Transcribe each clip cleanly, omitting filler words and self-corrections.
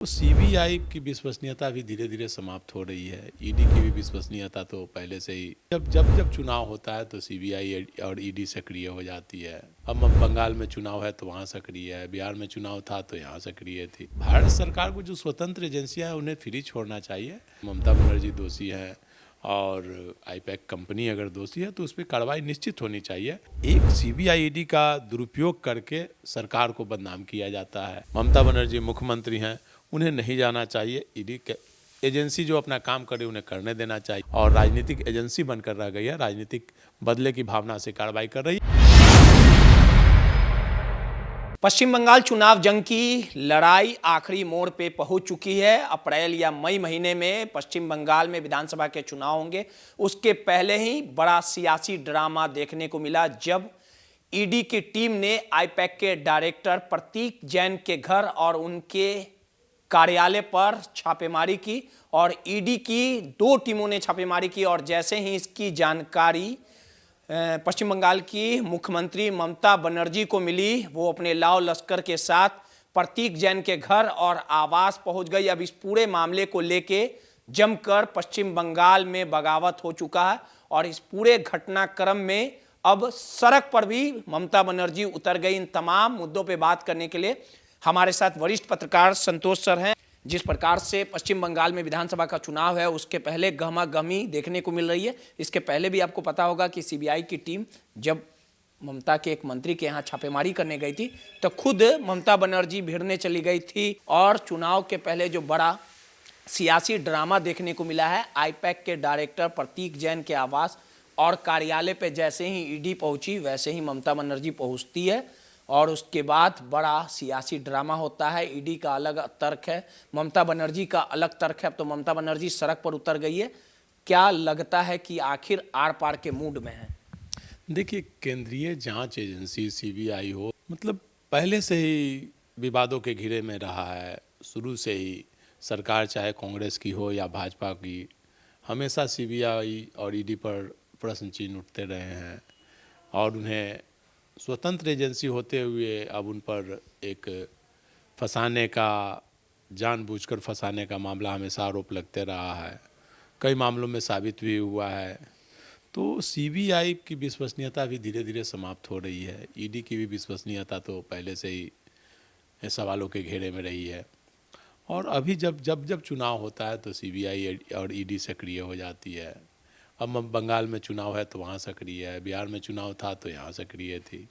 तो सीबीआई की विश्वसनीयता भी धीरे धीरे समाप्त हो रही है। ईडी की भी विश्वसनीयता तो पहले से ही जब चुनाव होता है तो सीबीआई और ईडी सक्रिय हो जाती है। अब बंगाल में चुनाव है तो वहाँ सक्रिय है, बिहार में चुनाव था तो यहाँ सक्रिय थी। भारत सरकार को जो स्वतंत्र एजेंसियां हैं उन्हें फ्री छोड़ना चाहिए। ममता बनर्जी दोषी है और आईपैक कंपनी अगर दोषी है तो उस पर कार्रवाई निश्चित होनी चाहिए। एक सीबीआई ईडी का दुरुपयोग करके सरकार को बदनाम किया जाता है। ममता बनर्जी मुख्यमंत्री हैं, उन्हें नहीं जाना चाहिए। ईडी के एजेंसी जो अपना काम करे उन्हें करने देना चाहिए और राजनीतिक एजेंसी बनकर रह गई है। राजनीतिक बदले की भावना से कार्रवाई कर रही है। पश्चिम बंगाल चुनाव जंग की लड़ाई आखिरी मोड़ पे पहुंच चुकी है। अप्रैल या मई महीने में पश्चिम बंगाल में विधानसभा के चुनाव होंगे। उसके पहले ही बड़ा सियासी ड्रामा देखने को मिला जब ईडी की टीम ने आईपैक के डायरेक्टर प्रतीक जैन के घर और उनके कार्यालय पर छापेमारी की और ईडी की 2 टीमों ने छापेमारी की। और जैसे ही इसकी जानकारी पश्चिम बंगाल की मुख्यमंत्री ममता बनर्जी को मिली, वो अपने लाव लश्कर के साथ प्रतीक जैन के घर और आवास पहुंच गई। अब इस पूरे मामले को लेके जमकर पश्चिम बंगाल में बगावत हो चुका है और इस पूरे घटनाक्रम में अब सड़क पर भी ममता बनर्जी उतर गई। इन तमाम मुद्दों पे बात करने के लिए हमारे साथ वरिष्ठ पत्रकार संतोष सर हैं। जिस प्रकार से पश्चिम बंगाल में विधानसभा का चुनाव है उसके पहले गहमा-गहमी देखने को मिल रही है। इसके पहले भी आपको पता होगा कि सीबीआई की टीम जब ममता के एक मंत्री के यहाँ छापेमारी करने गई थी तो खुद ममता बनर्जी भिड़ने चली गई थी। और चुनाव के पहले जो बड़ा सियासी ड्रामा देखने को मिला है, आईपैक के डायरेक्टर प्रतीक जैन के आवास और कार्यालय पर जैसे ही ईडी पहुंची वैसे ही ममता बनर्जी पहुंचती है और उसके बाद बड़ा सियासी ड्रामा होता है। ईडी का अलग तर्क है, ममता बनर्जी का अलग तर्क है। अब तो ममता बनर्जी सड़क पर उतर गई है। क्या लगता है कि आखिर आर पार के मूड में है? देखिए, केंद्रीय जांच एजेंसी सीबीआई हो, मतलब पहले से ही विवादों के घेरे में रहा है। शुरू से ही सरकार चाहे कांग्रेस की हो या भाजपा की, हमेशा सीबीआई और ईडी पर प्रश्न चिन्ह उठते रहे हैं और उन्हें स्वतंत्र एजेंसी होते हुए अब उन पर एक फंसाने का, जानबूझकर फंसाने का मामला हमेशा आरोप लगते रहा है। कई मामलों में साबित भी हुआ है। तो सीबीआई की विश्वसनीयता भी धीरे धीरे समाप्त हो रही है। ईडी की भी विश्वसनीयता तो पहले से ही सवालों के घेरे में रही है और अभी जब चुनाव होता है तो सीबीआई और ईडी सक्रिय हो जाती है। अब बंगाल में चुनाव है तो वहाँ सक्रिय है, बिहार में चुनाव था तो यहाँ सक्रिय थी।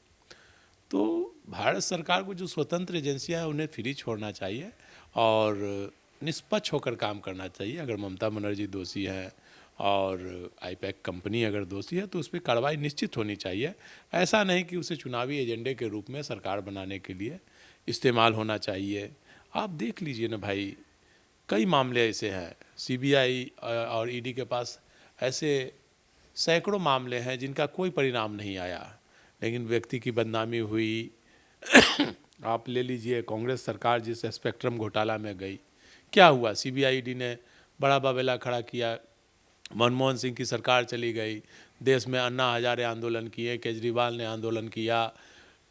तो भारत सरकार को जो स्वतंत्र एजेंसियां हैं उन्हें फ्री छोड़ना चाहिए और निष्पक्ष होकर काम करना चाहिए। अगर ममता बनर्जी दोषी हैं और आईपैक कंपनी अगर दोषी है तो उस पर कार्रवाई निश्चित होनी चाहिए। ऐसा नहीं कि उसे चुनावी एजेंडे के रूप में सरकार बनाने के लिए इस्तेमाल होना चाहिए। आप देख लीजिए ना भाई, कई मामले ऐसे हैं सीबीआई और ईडी के पास, ऐसे सैकड़ों मामले हैं जिनका कोई परिणाम नहीं आया लेकिन व्यक्ति की बदनामी हुई। आप ले लीजिए कांग्रेस सरकार जिस स्पेक्ट्रम घोटाला में गई, क्या हुआ? सीबीआई ईडी ने बड़ा बवेला खड़ा किया। मनमोहन सिंह की सरकार चली गई, देश में अन्ना हजारे आंदोलन किए, केजरीवाल ने आंदोलन किया,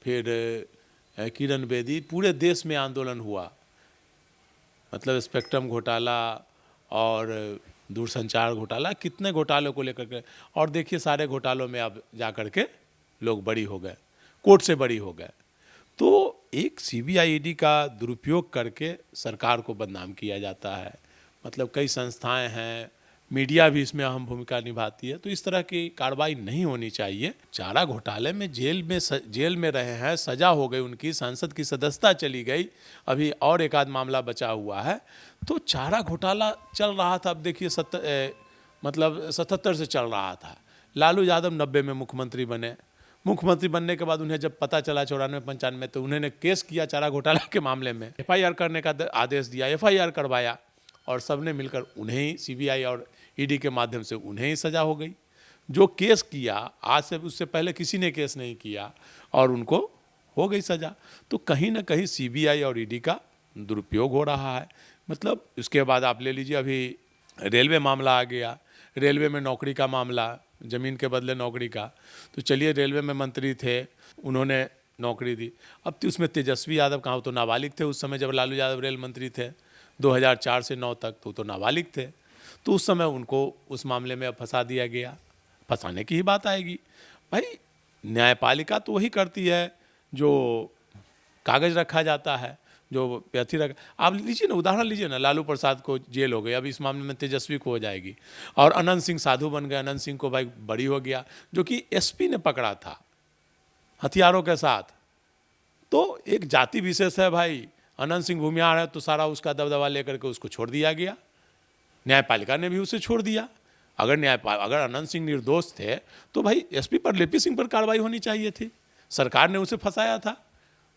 फिर किरण बेदी, पूरे देश में आंदोलन हुआ। मतलब स्पेक्ट्रम घोटाला और दूरसंचार घोटाला, कितने घोटालों को लेकर के, और देखिए सारे घोटालों में अब जा कर के लोग बरी हो गए, कोर्ट से बरी हो गए। तो एक सीबीआई ईडी का दुरुपयोग करके सरकार को बदनाम किया जाता है। मतलब कई संस्थाएं हैं, मीडिया भी इसमें अहम भूमिका निभाती है। तो इस तरह की कार्रवाई नहीं होनी चाहिए। चारा घोटाले में जेल में रहे हैं, सजा हो गई उनकी, संसद की सदस्यता चली गई, अभी और एक आध मामला बचा हुआ है। तो चारा घोटाला चल रहा था, अब देखिए 77 से चल रहा था। लालू यादव 90 में मुख्यमंत्री बने। मुख्यमंत्री बनने के बाद उन्हें जब पता चला 94-95 तो उन्होंने केस किया चारा घोटाला के मामले में, एफआईआर करने का आदेश दिया, एफआईआर करवाया और सबने मिलकर उन्हें ही, सीबीआई और ईडी के माध्यम से उन्हें ही सजा हो गई। जो केस किया, आज से उससे पहले किसी ने केस नहीं किया और उनको हो गई सजा। तो कहीं ना कहीं सीबीआई और ईडी का दुरुपयोग हो रहा है। मतलब उसके बाद आप ले लीजिए, अभी रेलवे मामला आ गया, रेलवे में नौकरी का मामला, ज़मीन के बदले नौकरी का। तो चलिए, रेलवे में मंत्री थे, उन्होंने नौकरी दी। अब तो उसमें तेजस्वी यादव कहाँ, तो नाबालिग थे उस समय जब लालू यादव रेल मंत्री थे। 2004 से 9 तक तो नाबालिग थे, तो उस समय उनको उस मामले में फंसा दिया गया। फंसाने की ही बात आएगी भाई, न्यायपालिका तो वही करती है जो कागज रखा जाता है, जो व्यथी रखा। आप लीजिए ना, उदाहरण लीजिए ना, लालू प्रसाद को जेल हो गई, अब इस मामले में तेजस्वी को हो जाएगी, और अनंत सिंह साधु बन गए, अनंत सिंह को भाई बरी हो गया, जो कि एसपी ने पकड़ा था हथियारों के साथ। तो एक जाति विशेष है भाई, अनंत सिंह भूमिहार है तो सारा उसका दबदबा लेकर के उसको छोड़ दिया गया, न्यायपालिका ने भी उसे छोड़ दिया। अगर अनंत सिंह निर्दोष थे तो भाई एसपी पर, लेपी सिंह पर कार्रवाई होनी चाहिए थी, सरकार ने उसे फंसाया था।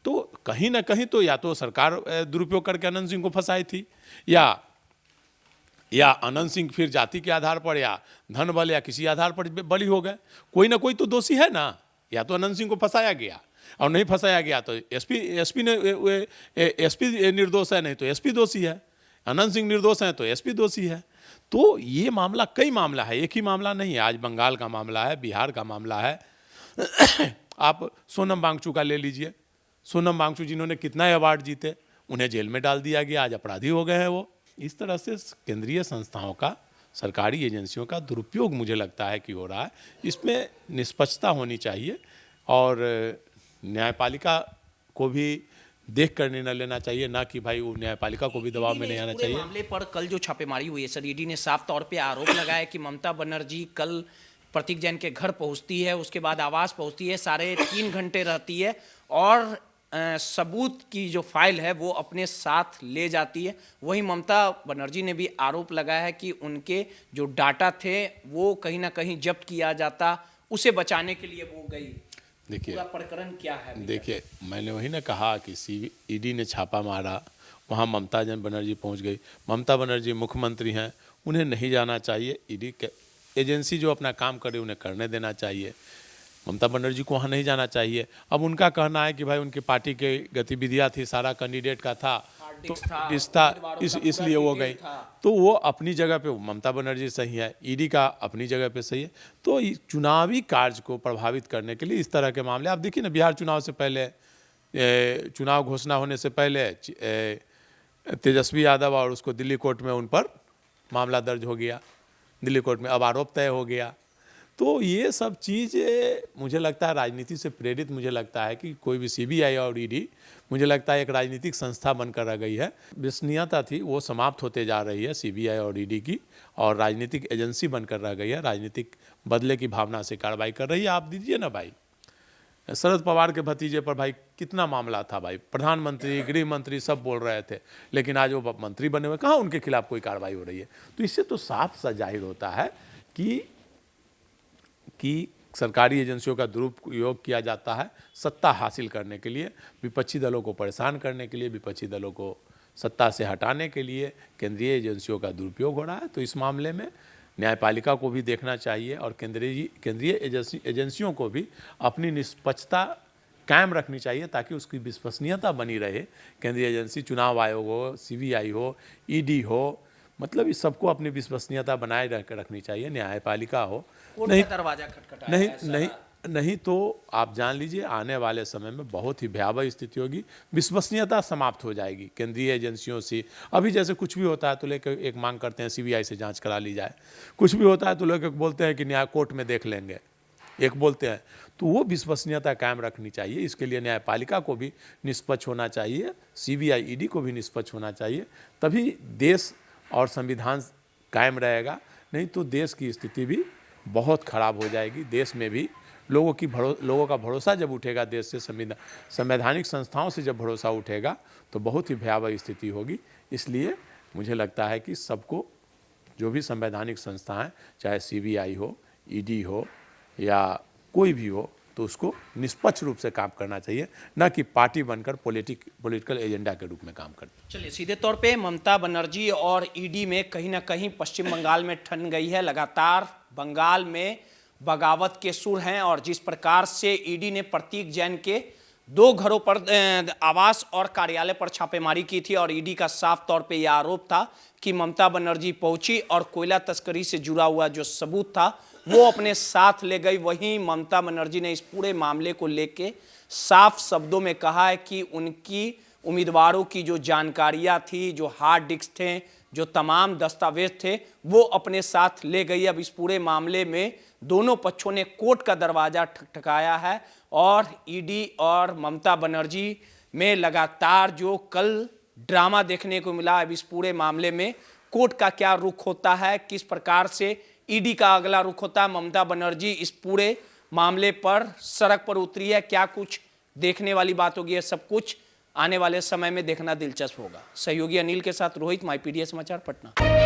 तो कहीं ना कहीं तो या तो सरकार दुरुपयोग करके अनंत सिंह को फंसाई थी, या अनंत सिंह फिर जाति के आधार पर या धन बल या किसी आधार पर बली हो गए। कोई ना कोई तो दोषी है ना, या तो अनंत सिंह को फंसाया गया, और नहीं फंसाया गया तो एसपी निर्दोष है, नहीं तो एसपी दोषी है, अनंत सिंह निर्दोष है तो एसपी दोषी है। तो ये मामला कई मामला है, एक ही मामला नहीं है। आज बंगाल का मामला है, बिहार का मामला है। आप सोनम वांगचुक का ले लीजिए, सोनम वांगचुक जिन्होंने कितना अवार्ड जीते, उन्हें जेल में डाल दिया गया, आज अपराधी हो गए हैं वो। इस तरह से केंद्रीय संस्थाओं का, सरकारी एजेंसियों का दुरुपयोग मुझे लगता है कि हो रहा है। इसमें निष्पक्षता होनी चाहिए, और न्यायपालिका को भी देख कर निर्णय लेना चाहिए, ना कि भाई वो न्यायपालिका को भी दबाव में नहीं आना चाहिए। मामले पर कल जो छापेमारी हुई है सर, ईडी ने साफ तौर पे आरोप लगाया कि ममता बनर्जी कल प्रतीक जैन के घर पहुंचती है, उसके बाद आवास पहुंचती है, साढ़े 3 घंटे रहती है, और सबूत की जो फाइल है वो अपने साथ ले जाती है। वहीं ममता बनर्जी ने भी आरोप लगाया है कि उनके जो डाटा थे वो कहीं ना कहीं जब्त किया जाता, उसे बचाने के लिए वो गई। देखिए, पूरा प्रकरण क्या है? देखिए, मैंने वही ना कहा कि ईडी ने छापा मारा, वहाँ ममता बनर्जी पहुँच गई। ममता बनर्जी मुख्यमंत्री हैं, उन्हें नहीं जाना चाहिए। ईडी के एजेंसी जो अपना काम करे उन्हें करने देना चाहिए, ममता बनर्जी को वहाँ नहीं जाना चाहिए। अब उनका कहना है कि भाई उनकी पार्टी की गतिविधियाँ थी, सारा कैंडिडेट का था, तो इसलिए वो गई। तो वो अपनी जगह पे, ममता बनर्जी सही है, ईडी का अपनी जगह पे सही है। तो चुनावी कार्य को प्रभावित करने के लिए इस तरह के मामले, आप देखिए ना, बिहार चुनाव से पहले, चुनाव घोषणा होने से पहले तेजस्वी यादव और उसको दिल्ली कोर्ट में उन पर मामला दर्ज हो गया, दिल्ली कोर्ट में अब आरोप तय हो गया। तो ये सब चीज़ मुझे लगता है राजनीति से प्रेरित, मुझे लगता है कि कोई भी सीबीआई और ईडी मुझे लगता है एक राजनीतिक संस्था बनकर रह गई है। विश्वसनीयता थी वो समाप्त होते जा रही है सीबीआई और ईडी की, और राजनीतिक एजेंसी बनकर रह गई है, राजनीतिक बदले की भावना से कार्रवाई कर रही है। आप दीजिए ना भाई, शरद पवार के भतीजे पर भाई कितना मामला था भाई, प्रधानमंत्री, गृह मंत्री सब बोल रहे थे, लेकिन आज वो मंत्री बने हुए, कहाँ उनके खिलाफ कोई कार्रवाई हो रही है। तो इससे तो साफ सा जाहिर होता है कि सरकारी एजेंसियों का दुरुपयोग किया जाता है सत्ता हासिल करने के लिए, विपक्षी दलों को परेशान करने के लिए, विपक्षी दलों को सत्ता से हटाने के लिए केंद्रीय एजेंसियों का दुरुपयोग हो रहा है। तो इस मामले में न्यायपालिका को भी देखना चाहिए, और केंद्रीय एजेंसियों को भी अपनी निष्पक्षता कायम रखनी चाहिए, ताकि उसकी विश्वसनीयता बनी रहे। केंद्रीय एजेंसी, चुनाव आयोग हो, सीबीआई हो, ईडी हो, मतलब इस सबको अपनी विश्वसनीयता बनाए रखनी चाहिए। न्यायपालिका हो, दरवाजा खटखटाया नहीं तो आप जान लीजिए आने वाले समय में बहुत ही भयावह स्थिति होगी, विश्वसनीयता समाप्त हो जाएगी केंद्रीय एजेंसियों से। अभी जैसे कुछ भी होता है तो लेकर एक मांग करते हैं सीबीआई से जांच करा ली जाए, कुछ भी होता है तो लोग बोलते हैं कि न्याय कोर्ट में देख लेंगे, एक बोलते हैं। तो वो विश्वसनीयता कायम रखनी चाहिए, इसके लिए न्यायपालिका को भी निष्पक्ष होना चाहिए, सीबीआई ईडी को भी निष्पक्ष होना चाहिए, तभी देश और संविधान कायम रहेगा। नहीं तो देश की स्थिति भी बहुत खराब हो जाएगी। देश में भी लोगों का भरोसा जब उठेगा, देश से संवैधानिक संस्थाओं से जब भरोसा उठेगा, तो बहुत ही भयावह स्थिति होगी। इसलिए मुझे लगता है कि सबको, जो भी संवैधानिक संस्था हैं, चाहे सीबीआई हो, ईडी हो या कोई भी हो, तो उसको निष्पक्ष रूप से काम करना चाहिए, न कि पार्टी बनकर पॉलिटिकल एजेंडा के रूप में काम करते। चलिए, सीधे तौर पे ममता बनर्जी और ईडी में कहीं ना कहीं पश्चिम बंगाल में ठन गई है। लगातार बंगाल में बगावत के सुर हैं, और जिस प्रकार से ईडी ने प्रतीक जैन के 2 घरों पर, आवास और कार्यालय पर छापेमारी की थी, और ईडी का साफ तौर पे यह आरोप था कि ममता बनर्जी पहुंची और कोयला तस्करी से जुड़ा हुआ जो सबूत था वो अपने साथ ले गई। वहीं ममता बनर्जी ने इस पूरे मामले को लेके साफ शब्दों में कहा है कि उनकी उम्मीदवारों की जो जानकारियां थी, जो हार्ड डिस्क थे, जो तमाम दस्तावेज थे, वो अपने साथ ले गई। अब इस पूरे मामले में दोनों पक्षों ने कोर्ट का दरवाजा ठकठकाया है और ईडी और ममता बनर्जी में लगातार जो कल ड्रामा देखने को मिला, अब इस पूरे मामले में कोर्ट का क्या रुख होता है, किस प्रकार से ईडी का अगला रुख होता है, ममता बनर्जी इस पूरे मामले पर सड़क पर उतरी है, क्या कुछ देखने वाली बात होगी, है सब कुछ आने वाले समय में देखना दिलचस्प होगा। सहयोगी अनिल के साथ रोहित, माईपीडीए समाचार, पटना।